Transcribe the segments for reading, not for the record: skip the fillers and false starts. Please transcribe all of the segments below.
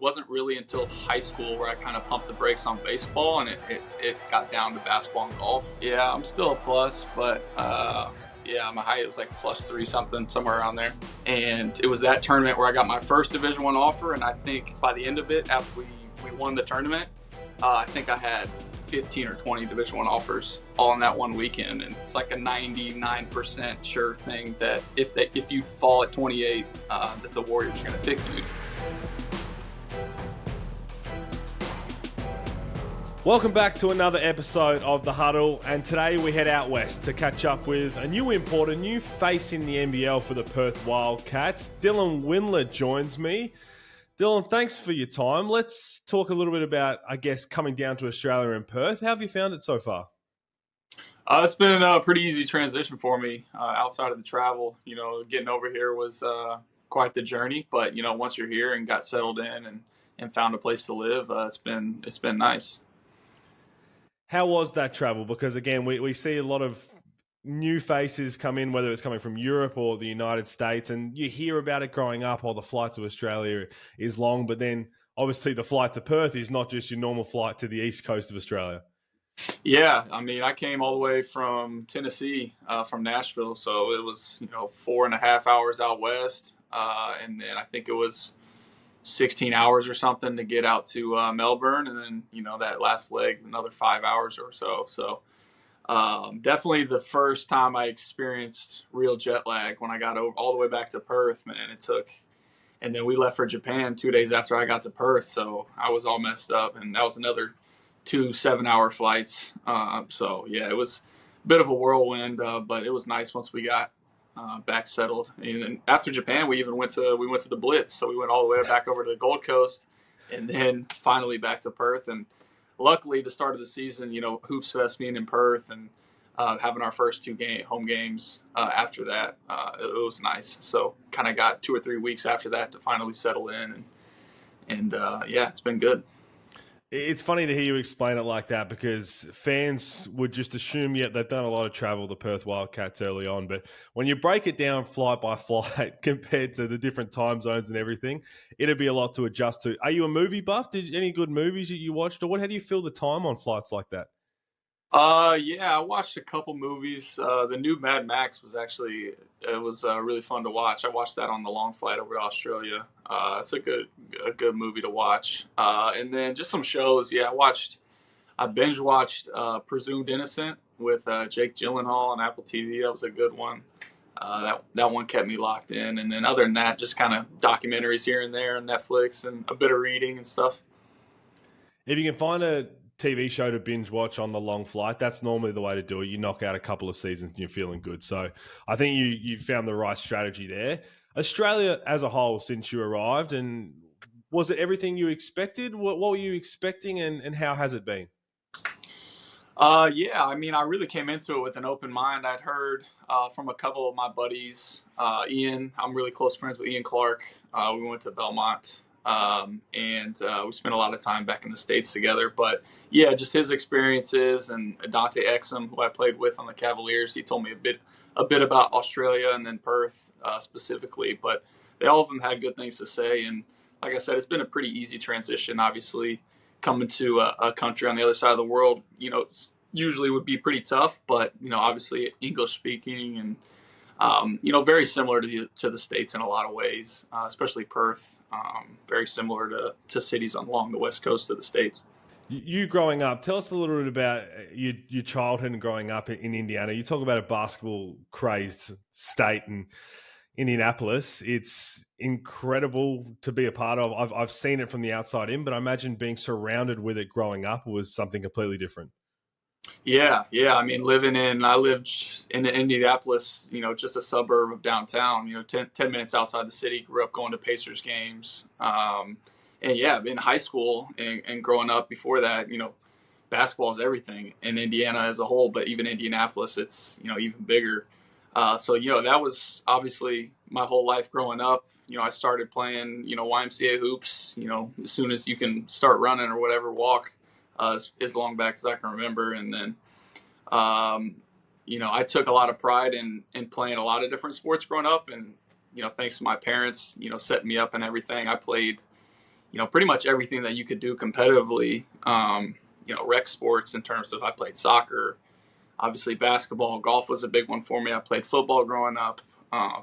It wasn't really until high school where I kind of pumped the brakes on baseball, and it got down to basketball and golf. Yeah, I'm still a plus, but yeah, my height was like +3 something, somewhere around there. And it was that tournament where I got my first Division I offer, and I think by the end of it, after we won the tournament, I think I had 15 or 20 Division I offers all in that one weekend, and it's like a 99% sure thing that if you fall at 28, that the Warriors are going to pick you. Welcome back to another episode of The Huddle, and today we head out west to catch up with a new import, a new face in the NBL for the Perth Wildcats. Dylan Windler joins me. Dylan, thanks for your time. Let's talk a little bit about, I guess, coming down to Australia and Perth. How have you found it so far? It's been a pretty easy transition for me outside of the travel. Getting over here was quite the journey, but, once you're here and got settled in and found a place to live, it's been nice. How was that travel? Because, again, we see a lot of new faces come in, whether it's coming from Europe or the United States, and you hear about it growing up, the flight to Australia is long, but then obviously the flight to Perth is not just your normal flight to the east coast of Australia. Yeah, I came all the way from Tennessee, from Nashville, so it was 4.5 hours out west, and then I think it was 16 hours or something to get out to Melbourne, and then that last leg another 5 hours or so. So definitely the first time I experienced real jet lag when I got all the way back to Perth, man. And then we left for Japan 2 days after I got to Perth, so I was all messed up, and that was another 2 7-hour flights. So yeah, it was a bit of a whirlwind, but it was nice once we got back settled. And then after Japan, we went to the Blitz, so we went all the way back over to the Gold Coast, and then finally back to Perth. And luckily, the start of the season, Hoops Fest being in Perth and having our first two home games after that, it was nice. So kind of got 2 or 3 weeks after that to finally settle in, and yeah, it's been good. It's funny to hear you explain it like that, because fans would just assume, they've done a lot of travel, the Perth Wildcats, early on. But when you break it down flight by flight compared to the different time zones and everything, it'd be a lot to adjust to. Are you a movie buff? Any good movies that you watched? Or how do you feel the time on flights like that? Yeah, I watched a couple movies. The new Mad Max was really fun to watch. I watched that on the long flight over to Australia. It's a good movie to watch. And then just some shows. Yeah, I binge watched Presumed Innocent with Jake Gyllenhaal on Apple TV. That was a good one. That one kept me locked in. And then other than that, just kind of documentaries here and there on Netflix and a bit of reading and stuff. If you can find a TV show to binge watch on the long flight, that's normally the way to do it. You knock out a couple of seasons and you're feeling good. So I think you found the right strategy there. Australia as a whole, since you arrived, and was it everything you expected? What were you expecting, and how has it been? Yeah, I really came into it with an open mind. I'd heard from a couple of my buddies, Ian. I'm really close friends with Ian Clark. We went to Belmont, and we spent a lot of time back in the States together. But yeah, just his experiences, and Dante Exum, who I played with on the Cavaliers, he told me a bit about Australia and then Perth specifically. But all of them had good things to say, and like I said, it's been a pretty easy transition. Obviously, coming to a country on the other side of the world, it's usually would be pretty tough, but obviously English speaking and very similar to the States in a lot of ways, especially Perth. Very similar to cities along the west coast of the States. You growing up, tell us a little bit about your childhood and growing up in Indiana. You talk about a basketball crazed state, and Indianapolis, it's incredible to be a part of. I've seen it from the outside in, but I imagine being surrounded with it growing up was something completely different. Yeah. I lived in Indianapolis, just a suburb of downtown, 10 minutes outside the city. Grew up going to Pacers games. And yeah, in high school and growing up before that, basketball is everything in Indiana as a whole, but even Indianapolis, it's, even bigger. So that was obviously my whole life growing up. I started playing, YMCA hoops, as soon as you can start running or whatever, walk, as long back as I can remember. And then, I took a lot of pride in playing a lot of different sports growing up. And, thanks to my parents, setting me up and everything, I played, pretty much everything that you could do competitively. Rec sports in terms of I played soccer, obviously basketball, golf was a big one for me. I played football growing up,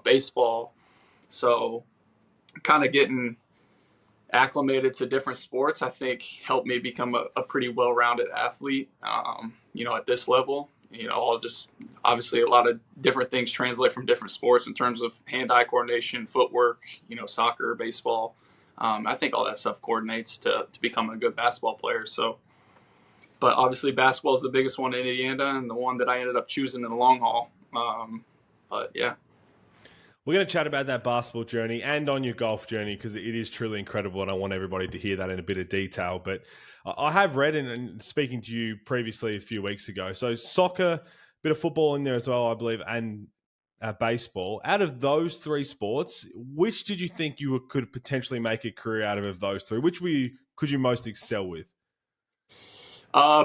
baseball. So kind of getting acclimated to different sports, I think helped me become a pretty well-rounded athlete, at this level. I'll just obviously a lot of different things translate from different sports in terms of hand-eye coordination, footwork, soccer, baseball. I think all that stuff coordinates to become a good basketball player. So, but obviously basketball is the biggest one in Indiana and the one that I ended up choosing in the long haul. But yeah. We're going to chat about that basketball journey and on your golf journey because it is truly incredible, and I want everybody to hear that in a bit of detail. But I have read, and speaking to you previously a few weeks ago, so soccer, bit of football in there as well, I believe, and baseball. Out of those three sports, which did you think you could potentially make a career out of those three? Which could you most excel with?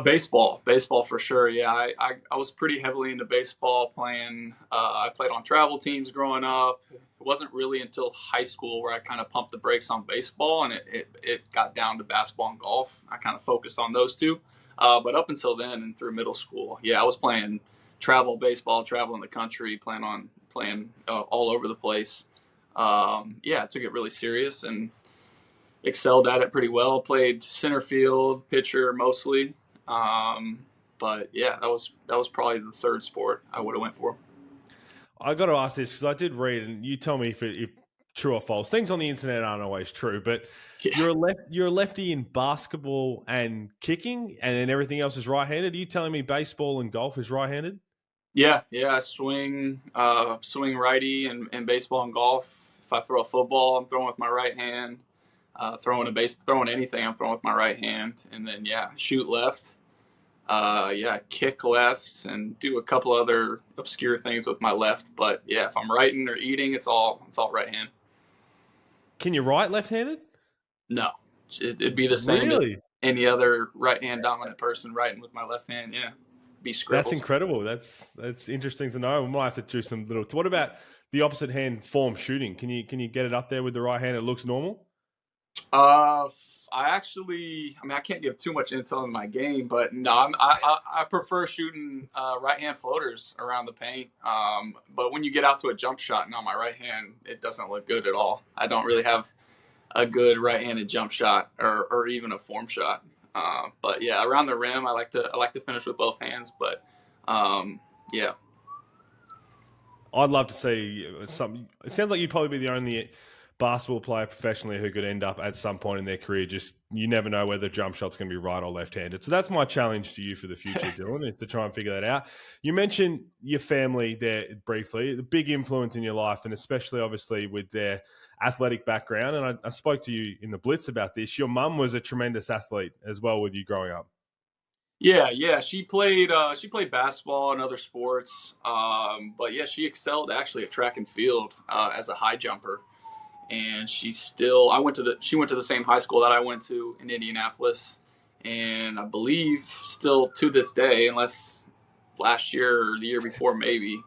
Baseball for sure. Yeah, I was pretty heavily into baseball playing. I played on travel teams growing up. It wasn't really until high school where I kind of pumped the brakes on baseball, and it got down to basketball and golf. I kind of focused on those two. But up until then and through middle school, yeah, I was playing travel baseball, traveling the country, playing all over the place. I took it really serious and excelled at it pretty well. Played center field, pitcher mostly. But yeah, that was probably the third sport I would have went for. I got to ask this because I did read, and you tell me if true or false. Things on the internet aren't always true, but Yeah. you're a lefty in basketball and kicking, and then everything else is right-handed. Are you telling me baseball and golf is right-handed? Yeah. Swing righty in baseball and golf. If I throw a football, I'm throwing with my right hand. Throwing anything, I'm throwing with my right hand, and then shoot left. Kick left and do a couple other obscure things with my left. But yeah, if I'm writing or eating, it's all right hand. Can you write left-handed? No, it'd be the same as Really? any other right hand dominant person writing with my left hand. Yeah, be scribbles. That's incredible. That's interesting to know. We might have to do some little. What about the opposite hand form shooting? Can you get it up there with the right hand? It looks normal. I can't give too much intel in my game, but no, I prefer shooting right hand floaters around the paint. But when you get out to a jump shot, no, my right hand, it doesn't look good at all. I don't really have a good right-handed jump shot or even a form shot. But yeah, around the rim, I like to finish with both hands. But yeah. I'd love to see some. It sounds like you'd probably be the only basketball player professionally who could end up at some point in their career. Just you never know whether the jump shot's going to be right or left-handed. So that's my challenge to you for the future, Dylan, is to try and figure that out. You mentioned your family there briefly, the big influence in your life, and especially obviously with their athletic background. And I spoke to you in the Blitz about this. Your mum was a tremendous athlete as well with you growing up. Yeah. She played basketball and other sports. But yeah, she excelled actually at track and field as a high jumper. And she went to the same high school that I went to in Indianapolis, and I believe still to this day, unless last year or the year before maybe,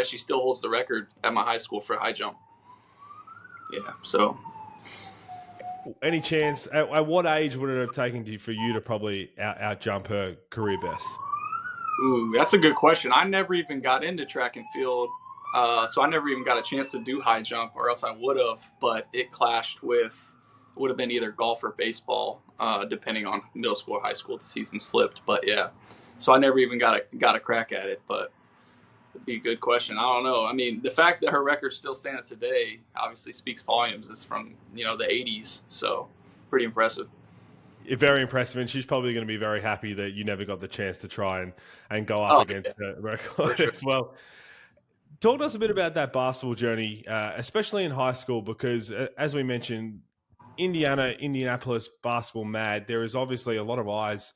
she still holds the record at my high school for high jump. Yeah, so. Any chance, at what age would it have taken for you to probably out jump her career best? Ooh, that's a good question. I never even got into track and field. So I never even got a chance to do high jump, or else I would have, but it clashed with, it would have been either golf or baseball, depending on middle school or high school. The seasons flipped, but yeah. So I never even got a crack at it, but it'd be a good question. I don't know. I mean, the fact that her record's still standing today obviously speaks volumes. It's from, the 80s, so pretty impressive. Very impressive, and she's probably going to be very happy that you never got the chance to try and go up against her record as well. Talk to us a bit about that basketball journey, especially in high school, because as we mentioned, Indianapolis basketball mad. There is obviously a lot of eyes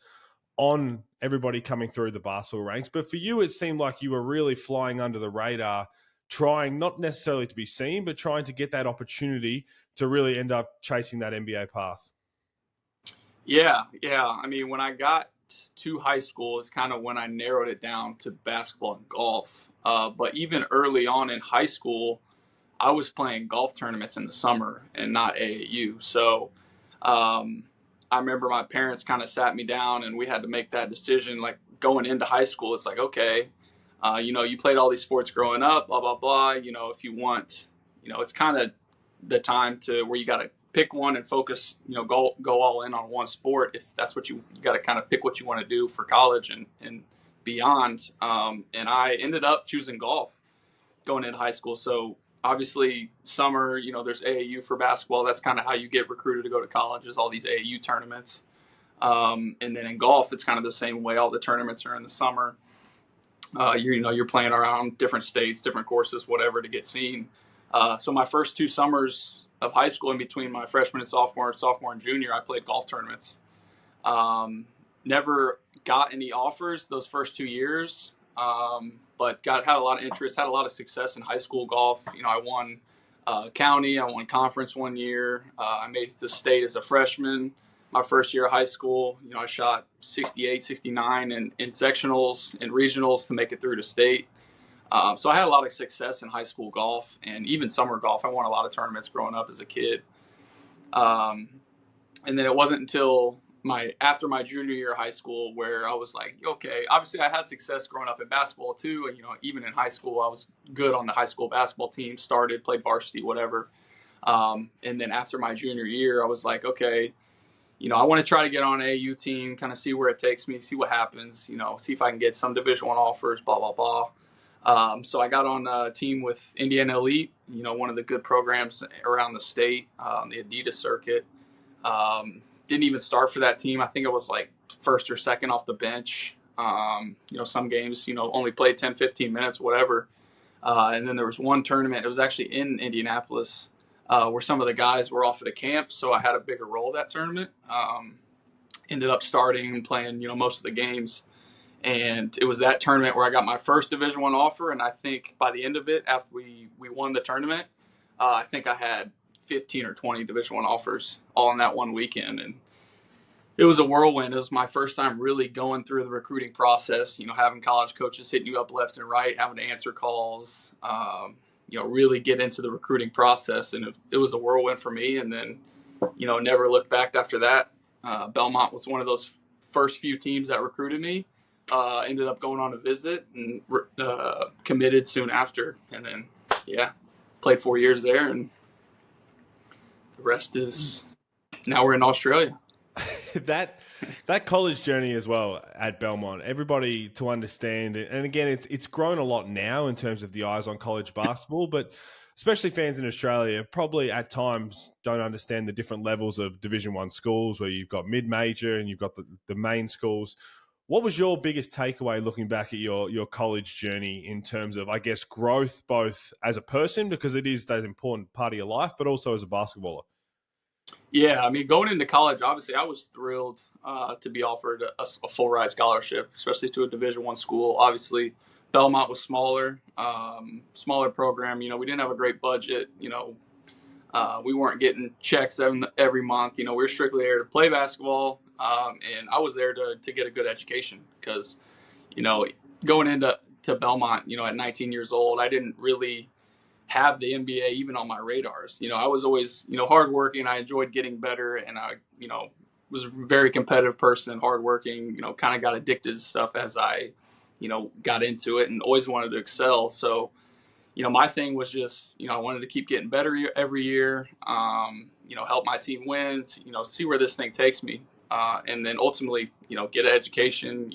on everybody coming through the basketball ranks. But for you, it seemed like you were really flying under the radar, trying not necessarily to be seen, but trying to get that opportunity to really end up chasing that NBA path. Yeah. I mean, when I got to high school is kind of when I narrowed it down to basketball and golf. But even early on in high school, I was playing golf tournaments in the summer and not AAU. So I remember my parents kind of sat me down and we had to make that decision. Like going into high school, it's like, okay, you played all these sports growing up, blah, blah, blah. If you want, it's kind of the time to where you got to pick one and focus, go all in on one sport. If that's what you got to kind of pick what you want to do for college and beyond. And I ended up choosing golf going into high school. So obviously summer, there's AAU for basketball. That's kind of how you get recruited to go to college, is all these AAU tournaments. And then in golf, it's kind of the same way. All the tournaments are in the summer. You're playing around different states, different courses, whatever, to get seen. So my first 2 summers of high school, in between my freshman and sophomore and junior, I played golf tournaments. Never got any offers those first 2 years, but had a lot of interest, had a lot of success in high school golf. I won county, I won conference one year. I made it to state as a freshman. My first year of high school, I shot 68, 69 in sectionals and regionals to make it through to state. So I had a lot of success in high school golf and even summer golf. I won a lot of tournaments growing up as a kid. And then it wasn't until after my junior year of high school where I was like, okay, obviously I had success growing up in basketball too. And, even in high school, I was good on the high school basketball team, played varsity, whatever. And then after my junior year, I was like, okay, I want to try to get on an AAU team, kind of see where it takes me, see what happens, see if I can get some Division I offers, blah, blah, blah. So I got on a team with Indiana Elite, one of the good programs around the state, the Adidas circuit. Didn't even start for that team. I think I was like first or second off the bench. Some games, only played 10, 15 minutes, whatever. And then there was one tournament. It was actually in Indianapolis, where some of the guys were off at a camp, so I had a bigger role that tournament. Ended up starting and playing, most of the games. And it was that tournament where I got my first Division I offer, and I think by the end of it, after we won the tournament, I think I had 15 or 20 Division I offers all in that one weekend. And it was a whirlwind. It was my first time really going through the recruiting process, having college coaches hitting you up left and right, having to answer calls, really get into the recruiting process. And it was a whirlwind for me. And then, never looked back after that. Belmont was one of those first few teams that recruited me. Ended up going on a visit and committed soon after. And then, played 4 years there. And the rest is now we're in Australia. that college journey as well at Belmont, everybody to understand it. And again, it's grown a lot now in terms of the eyes on college basketball, but especially fans in Australia probably at times don't understand the different levels of Division I schools, where you've got mid-major and you've got the main schools. What was your biggest takeaway looking back at your college journey in terms of, I guess, growth, both as a person, because it is that important part of your life, but also as a basketballer? Yeah, going into college, obviously, I was thrilled to be offered a full ride scholarship, especially to a Division I school. Obviously, Belmont was smaller program. We didn't have a great budget. We weren't getting checks every month. We were strictly there to play basketball, and I was there to get a good education because, going into Belmont, at 19 years old, I didn't really have the NBA even on my radars. I was always, hardworking. I enjoyed getting better, and I, was a very competitive person, hardworking. Kind of got addicted to stuff as I, got into it, and always wanted to excel. So, my thing was just, I wanted to keep getting better every year. Help my team win. See where this thing takes me, and then ultimately, get an education.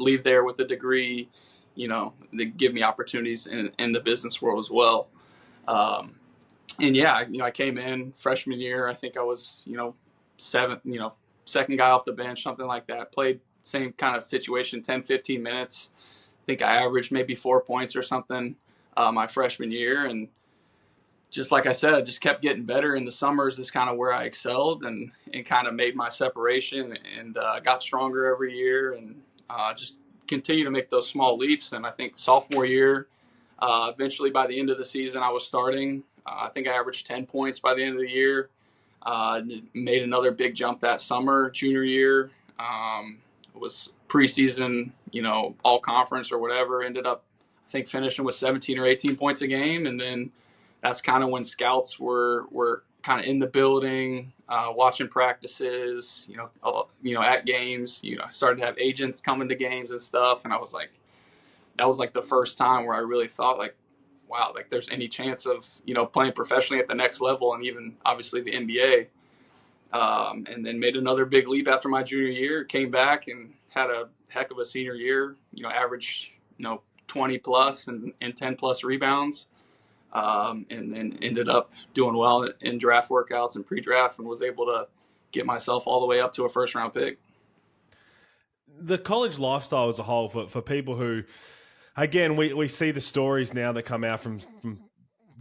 Leave there with a degree. They give me opportunities in the business world as well. I came in freshman year. I think I was, second guy off the bench, something like that. Played same kind of situation, 10, 15 minutes. I think I averaged maybe 4 points or something my freshman year. And just like I said, I just kept getting better. In the summers is kind of where I excelled and kind of made my separation and got stronger every year and just continue to make those small leaps. And I think sophomore year, eventually by the end of the season, I was starting. I think I averaged 10 points by the end of the year. Made another big jump that summer. Junior year, was preseason, all conference or whatever. Ended up, I think, finishing with 17 or 18 points a game. And then that's kind of when scouts were kind of in the building. watching practices, at games. I started to have agents coming to games and stuff, and I was like, that was like the first time where I really thought like, wow, like there's any chance of playing professionally at the next level, and even obviously the NBA. And then made another big leap after my junior year. Came back and had a heck of a senior year. Averaged 20 plus and 10 plus rebounds. And then ended up doing well in draft workouts and pre-draft, and was able to get myself all the way up to a first round pick. The college lifestyle as a whole for people who, again, we see the stories now that come out from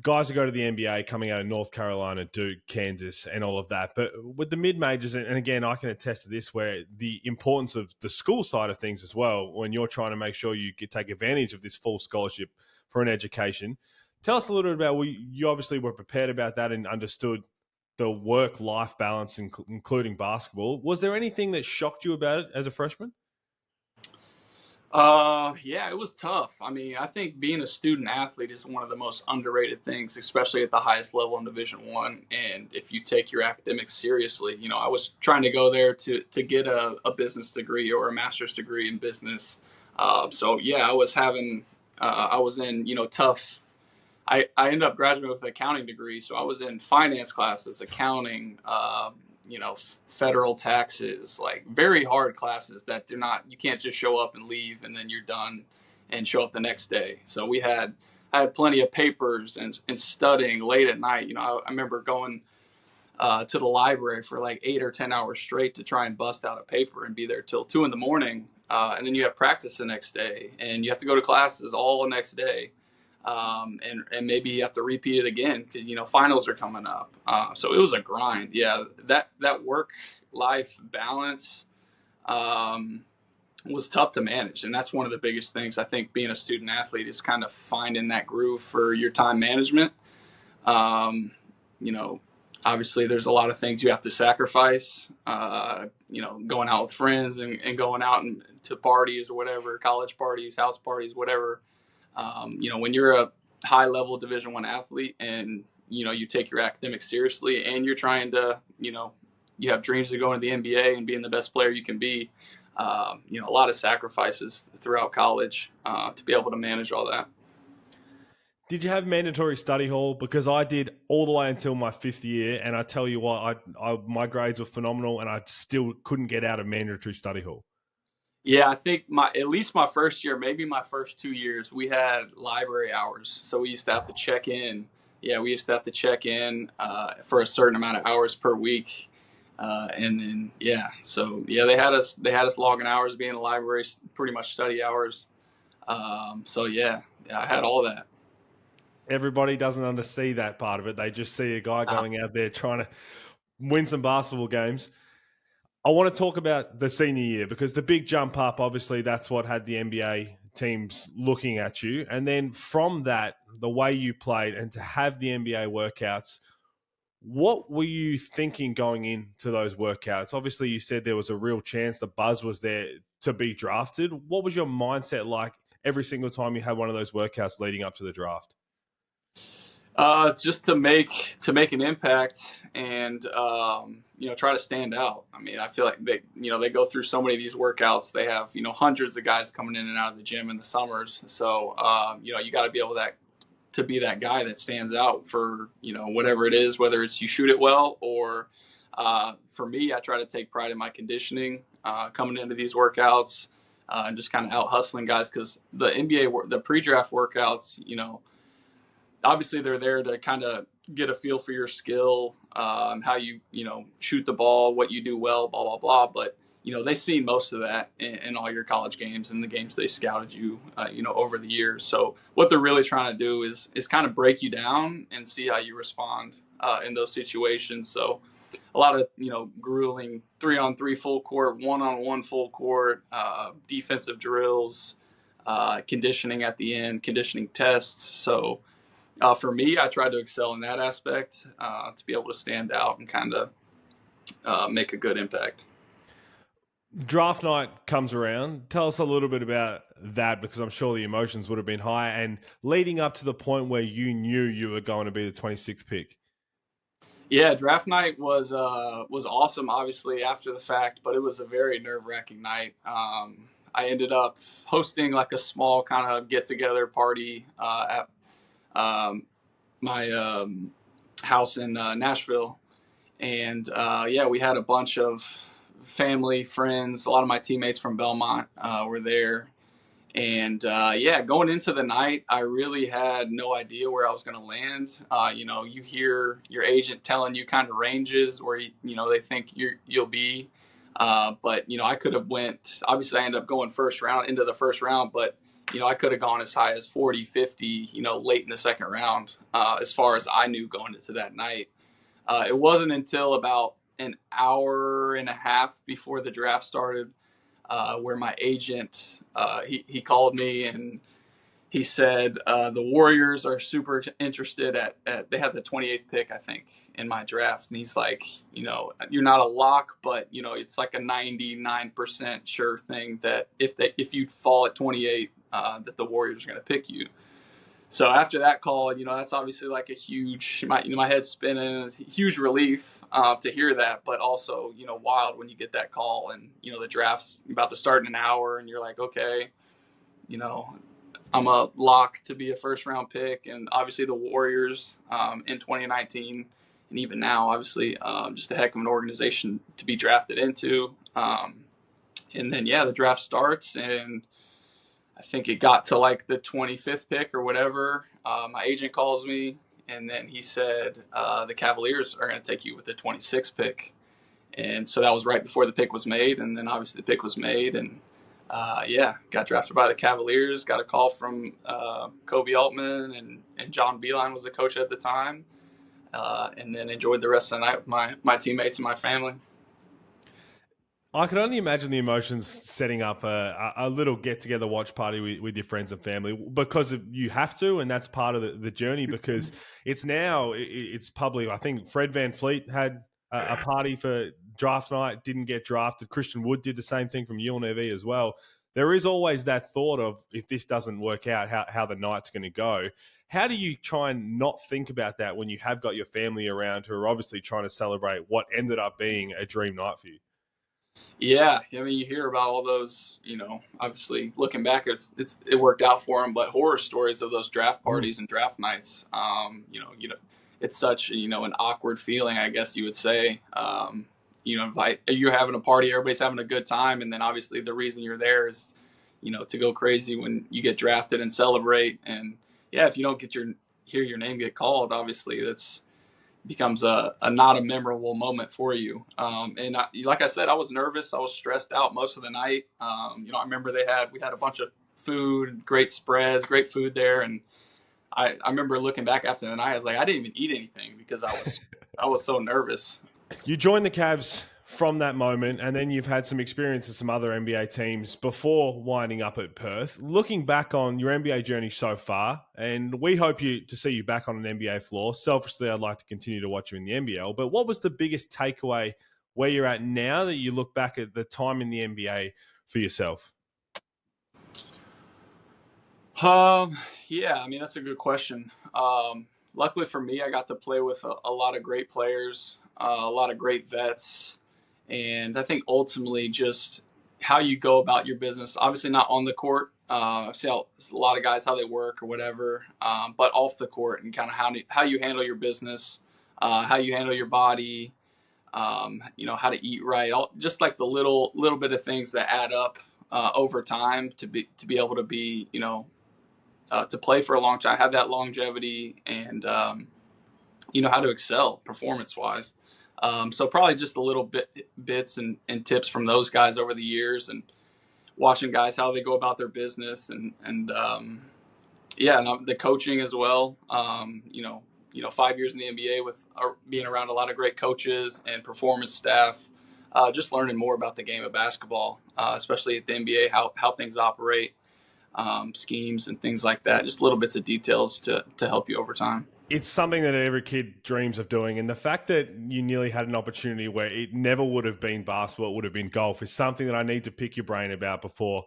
guys who go to the NBA coming out of North Carolina, Duke, Kansas, and all of that. But with the mid-majors, and again, I can attest to this, where the importance of the school side of things as well, when you're trying to make sure you take advantage of this full scholarship for an education. Tell us a little bit about, you obviously were prepared about that and understood the work-life balance, including basketball. Was there anything that shocked you about it as a freshman? Yeah, it was tough. I mean, I think being a student athlete is one of the most underrated things, especially at the highest level in Division I. And if you take your academics seriously, I was trying to go there to get a business degree or a master's degree in business. So yeah, I was in, tough. I ended up graduating with an accounting degree, so I was in finance classes, accounting, federal taxes, like very hard classes that you can't just show up and leave and then you're done and show up the next day. So I had plenty of papers and studying late at night. I remember going to the library for like 8 or 10 hours straight to try and bust out a paper and be there till 2 a.m. And then you have practice the next day and you have to go to classes all the next day. And maybe you have to repeat it again because finals are coming up. So it was a grind. Yeah, that work-life balance was tough to manage, and that's one of the biggest things. I think being a student athlete is kind of finding that groove for your time management. Obviously there's a lot of things you have to sacrifice. Going out with friends and going out to parties or whatever, college parties, house parties, whatever. When you're a high-level Division I athlete and, you take your academics seriously and you're trying to, you have dreams of going to the NBA and being the best player you can be, a lot of sacrifices throughout college to be able to manage all that. Did you have mandatory study hall? Because I did all the way until my 5th year, and I tell you what, my grades were phenomenal, and I still couldn't get out of mandatory study hall. Yeah, I think at least my first year, maybe my first 2 years, we had library hours. So we used to have to check in. Yeah, we used to have to check in for a certain amount of hours per week. And then, they had us logging hours, being in the library, pretty much study hours. So yeah, I had all that. Everybody doesn't undersee that part of it. They just see a guy going out there trying to win some basketball games. I want to talk about the senior year because the big jump up, obviously, that's what had the NBA teams looking at you. And then from that, the way you played and to have the NBA workouts, what were you thinking going into those workouts? Obviously, you said there was a real chance the buzz was there to be drafted. What was your mindset like every single time you had one of those workouts leading up to the draft? Just to make an impact and try to stand out. I mean, I feel like they go through so many of these workouts. They have hundreds of guys coming in and out of the gym in the summers. So you got to be able to be that guy that stands out for whatever it is, whether it's you shoot it well or for me, I try to take pride in my conditioning coming into these workouts and just kind of out hustling guys because the NBA the pre-draft workouts, obviously they're there to kind of get a feel for your skill, how you shoot the ball, what you do well, blah blah blah. But they've seen most of that in all your college games and the games they scouted you over the years. So what they're really trying to do is kind of break you down and see how you respond in those situations. So a lot of grueling 3-on-3 full court, 1-on-1 full court, defensive drills, conditioning at the end, conditioning tests. So for me, I tried to excel in that aspect to be able to stand out and kind of make a good impact. Draft night comes around. Tell us a little bit about that because I'm sure the emotions would have been high and leading up to the point where you knew you were going to be the 26th pick. Yeah, draft night was awesome. Obviously, after the fact, but it was a very nerve-wracking night. I ended up hosting like a small kind of get-together party at my house in Nashville, and yeah, we had a bunch of family, friends. A lot of my teammates from Belmont were there, and yeah, going into the night, I really had no idea where I was going to land. You hear your agent telling you kind of ranges where they think you'll be, but I could have went. Obviously, I ended up going into the first round, but I could have gone as high as 40, 50. Late in the second round, as far as I knew going into that night. It wasn't until about an hour and a half before the draft started where my agent he called me and he said the Warriors are super interested at they had the 28th pick, I think, in my draft, and he's like, you're not a lock, but it's like a 99% sure thing that if you fall at 28, that the Warriors are going to pick you. So after that call, that's obviously like a huge, my head's spinning. It's a huge relief to hear that, but also, wild when you get that call and, the draft's about to start in an hour and you're like, okay, you know, I'm a lock to be a first round pick. And obviously the Warriors in 2019 and even now, obviously, just a heck of an organization to be drafted into. And then, yeah, the draft starts and I think it got to like the 25th pick or whatever. My agent calls me, and then he said the Cavaliers are going to take you with the 26th pick. And so that was right before the pick was made, and then obviously the pick was made, and yeah, got drafted by the Cavaliers. Got a call from Kobe Altman, and John Beilein was the coach at the time, and then enjoyed the rest of the night with my teammates and my family. I can only imagine the emotions setting up a little get-together watch party with your friends and family because you have to, and that's part of the journey because it's public. I think Fred VanVleet had a party for draft night, didn't get drafted. Christian Wood did the same thing from UNLV as well. There is always that thought of if this doesn't work out, how the night's going to go. How do you try and not think about that when you have got your family around who are obviously trying to celebrate what ended up being a dream night for you? Yeah, I mean, you hear about all those, obviously looking back, it worked out for them, but horror stories of those draft parties and draft nights. It's such an awkward feeling, I guess you would say. You're having a party, everybody's having a good time, and then obviously the reason you're there is, to go crazy when you get drafted and celebrate. And yeah, if you don't hear your name get called, obviously that's becomes a not a memorable moment for you. Like I said, I was nervous. I was stressed out most of the night. I remember we had a bunch of food, great spreads, great food there. And I remember looking back after the night, I was like, I didn't even eat anything because I was so nervous. You joined the Cavs from that moment, and then you've had some experience with some other NBA teams before winding up at Perth. Looking back on your NBA journey so far, and we hope to see you back on an NBA floor. Selfishly, I'd like to continue to watch you in the NBL. But what was the biggest takeaway where you're at now that you look back at the time in the NBA for yourself? Yeah, I mean, that's a good question. Luckily for me, I got to play with a lot of great players, a lot of great vets. And I think ultimately just how you go about your business, obviously not on the court. I've seen a lot of guys, how they work or whatever, but off the court and kind of how you handle your business, how you handle your body, how to eat right, just like the little bit of things that add up over time to be able to be, to play for a long time, have that longevity, and how to excel performance wise. So probably just a little bits and tips from those guys over the years, and watching guys how they go about their business, and yeah, and the coaching as well. 5 years in the NBA with being around a lot of great coaches and performance staff. Just learning more about the game of basketball, especially at the NBA, how things operate. Schemes and things like that, just little bits of details to help you over time. It's something that every kid dreams of doing. And the fact that you nearly had an opportunity where it never would have been basketball, it would have been golf, is something that I need to pick your brain about before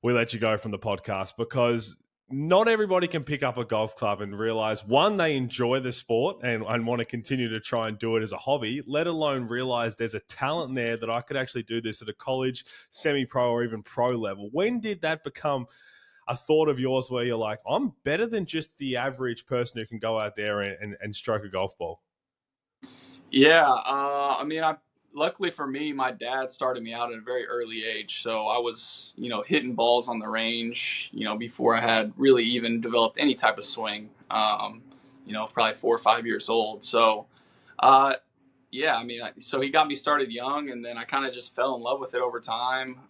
we let you go from the podcast. Because not everybody can pick up a golf club and realize, one, they enjoy the sport and want to continue to try and do it as a hobby, let alone realize there's a talent there that I could actually do this at a college, semi-pro, or even pro level. When did that become a thought of yours where you're like, I'm better than just the average person who can go out there and stroke a golf ball? Yeah, luckily for me, my dad started me out at a very early age. So I was, hitting balls on the range, before I had really even developed any type of swing, probably 4 or 5 years old. So, uh, yeah, so he got me started young, and then I kind of just fell in love with it over time.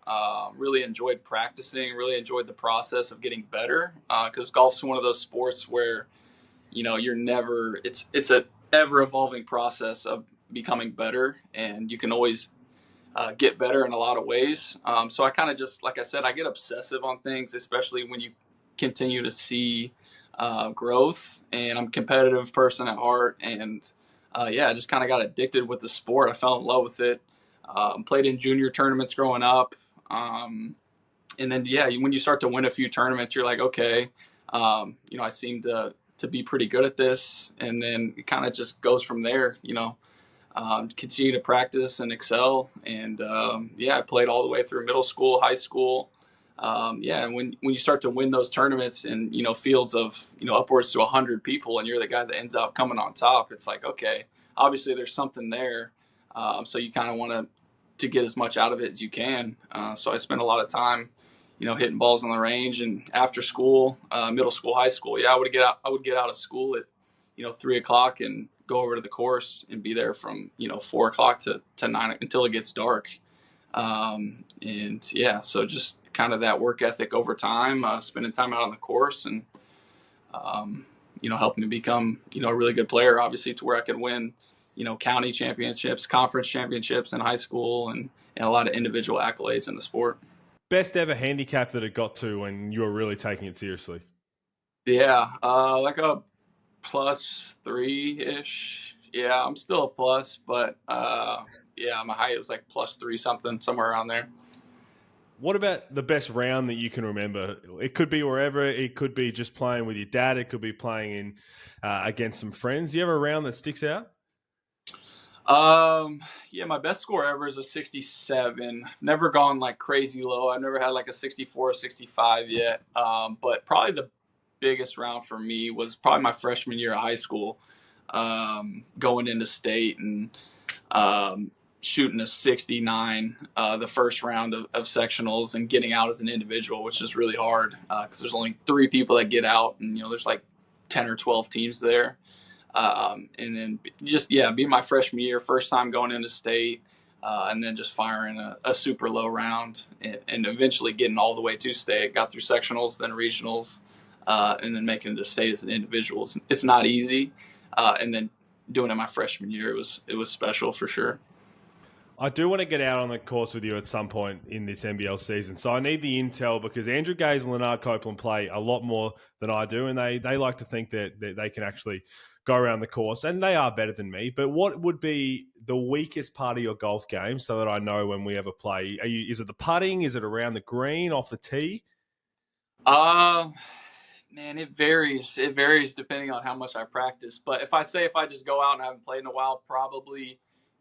Really enjoyed practicing, really enjoyed the process of getting better, because golf's one of those sports where you're never, it's a ever evolving process of becoming better, and you can always get better in a lot of ways. So I kind of just, like I said, I get obsessive on things, especially when you continue to see growth, and I'm a competitive person at heart. And yeah, I just kind of got addicted with the sport. I fell in love with it. Played in junior tournaments growing up. And then, yeah, when you start to win a few tournaments, you're like, okay, I seem to be pretty good at this. And then it kind of just goes from there, continue to practice and excel. And yeah, I played all the way through middle school, high school. Yeah, and when you start to win those tournaments in fields of upwards to 100 people, and you're the guy that ends up coming on top, it's like, okay, obviously there's something there. So you kind of want to get as much out of it as you can. So I spent a lot of time hitting balls on the range, and after school, middle school, high school. Yeah, I would get out of school at 3 o'clock and go over to the course and be there from 4 o'clock to 9 until it gets dark. And yeah, so just kind of that work ethic over time, spending time out on the course, and helping me become a really good player, obviously, to where I could win county championships, conference championships in high school, and a lot of individual accolades in the sport. Best ever handicap that it got to when you were really taking it seriously? Yeah, like a +3-ish. Yeah, I'm still a plus, but yeah, my height was like +3 something, somewhere around there. What about the best round that you can remember? It could be wherever. It could be just playing with your dad. It could be playing in against some friends. Do you have a round that sticks out? Yeah, my best score ever is a 67. Never gone like crazy low. I've never had like a 64, 65 yet. But probably the biggest round for me was probably my freshman year of high school, going into state and shooting a 69 the first round of sectionals, and getting out as an individual, which is really hard because there's only 3 people that get out, and there's like 10 or 12 teams there. And then just, yeah, being my freshman year, first time going into state, and then just firing a super low round, and eventually getting all the way to state. Got through sectionals, then regionals, and then making it to state as an individual. It's not easy. And then doing it my freshman year, it was special for sure. I do want to get out on the course with you at some point in this NBL season. So I need the intel, because Andrew Gaze and Leonard Copeland play a lot more than I do, and they like to think that they can actually go around the course, and they are better than me. But what would be the weakest part of your golf game, so that I know when we ever play? Is it the putting? Is it around the green, off the tee? Man, it varies. It varies depending on how much I practice. But if I just go out and haven't played in a while, probably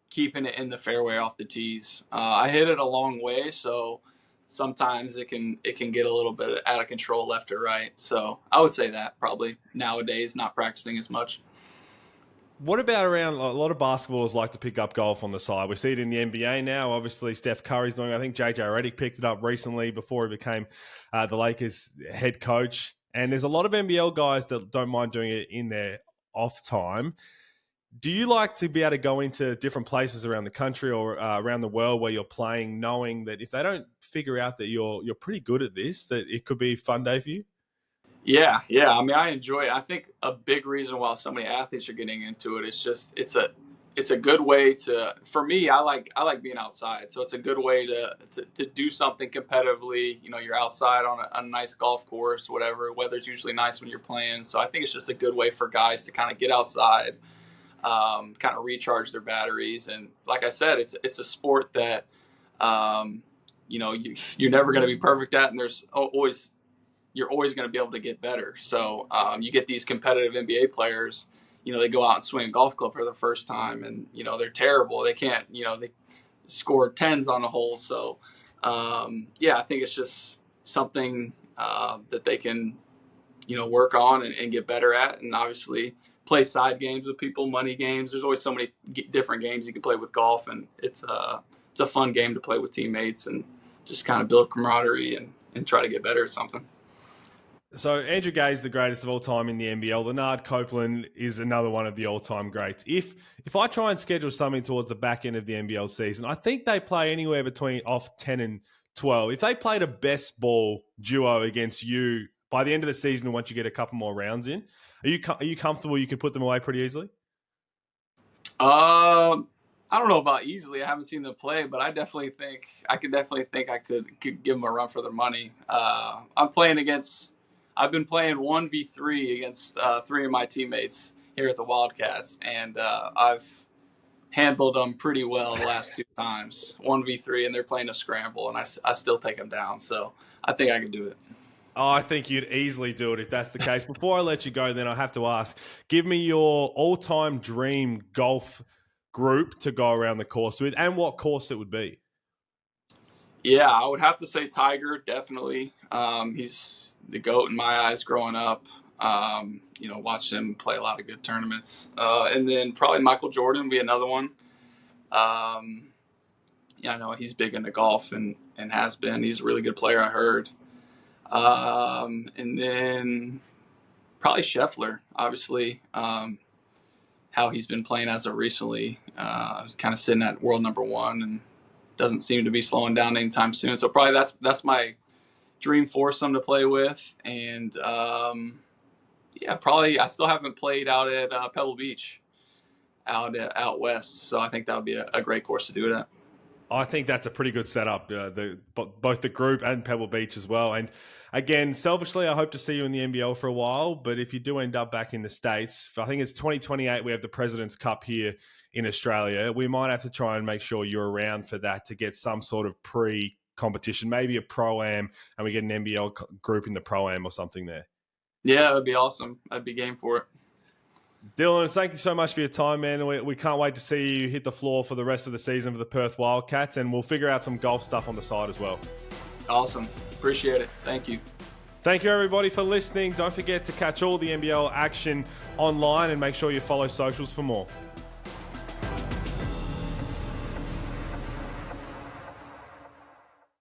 keeping it in the fairway off the tees. I hit it a long way, so sometimes it can get a little bit out of control left or right. So I would say that probably nowadays, not practicing as much. What about around, a lot of basketballers like to pick up golf on the side. We see it in the NBA now. Obviously, Steph Curry's doing it. I think JJ Redick picked it up recently before he became the Lakers head coach. And there's a lot of NBL guys that don't mind doing it in their off time. Do you like to be able to go into different places around the country or around the world where you're playing, knowing that if they don't figure out that you're pretty good at this, that it could be a fun day for you? Yeah. I enjoy it. I think a big reason why so many athletes are getting into it is just it's a good way to. For me, I like being outside, so it's a good way to do something competitively. You're outside on a nice golf course, whatever. Weather's usually nice when you're playing, so I think it's just a good way for guys to kind of get outside, kind of recharge their batteries. And like I said, it's a sport that you're never going to be perfect at, and there's always you're always going to be able to get better. So you get these competitive NBA players, they go out and swing a golf club for the first time, and they're terrible. They can't, they score tens on a hole. So I think it's just something that they can, work on and get better at, and obviously play side games with people, money games. There's always so many different games you can play with golf, and it's a fun game to play with teammates and just kind of build camaraderie and try to get better at something. So Andrew Gay's the greatest of all time in the NBL. Leonard Copeland is another one of the all-time greats. If I try and schedule something towards the back end of the NBL season, I think they play anywhere between off 10 and 12. If they played a best ball duo against you by the end of the season, once you get a couple more rounds in, are you comfortable you can put them away pretty easily? I don't know about easily. I haven't seen them play, but I definitely think I could give them a run for their money. I've been playing 1v3 against 3 of my teammates here at the Wildcats, and I've handled them pretty well the last 2 times. 1v3, and they're playing a scramble, and I still take them down. So I think I can do it. Oh, I think you'd easily do it if that's the case. Before I let you go, then I have to ask, give me your all-time dream golf group to go around the course with, and what course it would be. Yeah, I would have to say Tiger, definitely. He's the GOAT in my eyes growing up. Watched him play a lot of good tournaments. And then probably Michael Jordan would be another one. I know he's big into golf and has been. He's a really good player, I heard. And then probably Scheffler, obviously. How he's been playing as of recently, kind of sitting at world number 1 and doesn't seem to be slowing down anytime soon. So probably that's my dream foursome to play with. And probably I still haven't played out at Pebble Beach out west. So I think that would be a great course to do it at. I think that's a pretty good setup, both the group and Pebble Beach as well. And again, selfishly, I hope to see you in the NBL for a while. But if you do end up back in the States, I think it's 2028, we have the President's Cup here in Australia. We might have to try and make sure you're around for that to get some sort of pre-competition, maybe a Pro-Am, and we get an NBL group in the Pro-Am or something there. Yeah, that'd be awesome. I'd be game for it. Dylan, thank you so much for your time, man. We can't wait to see you hit the floor for the rest of the season for the Perth Wildcats, and we'll figure out some golf stuff on the side as well. Awesome. Appreciate it. Thank you. Thank you, everybody, for listening. Don't forget to catch all the NBL action online and make sure you follow socials for more.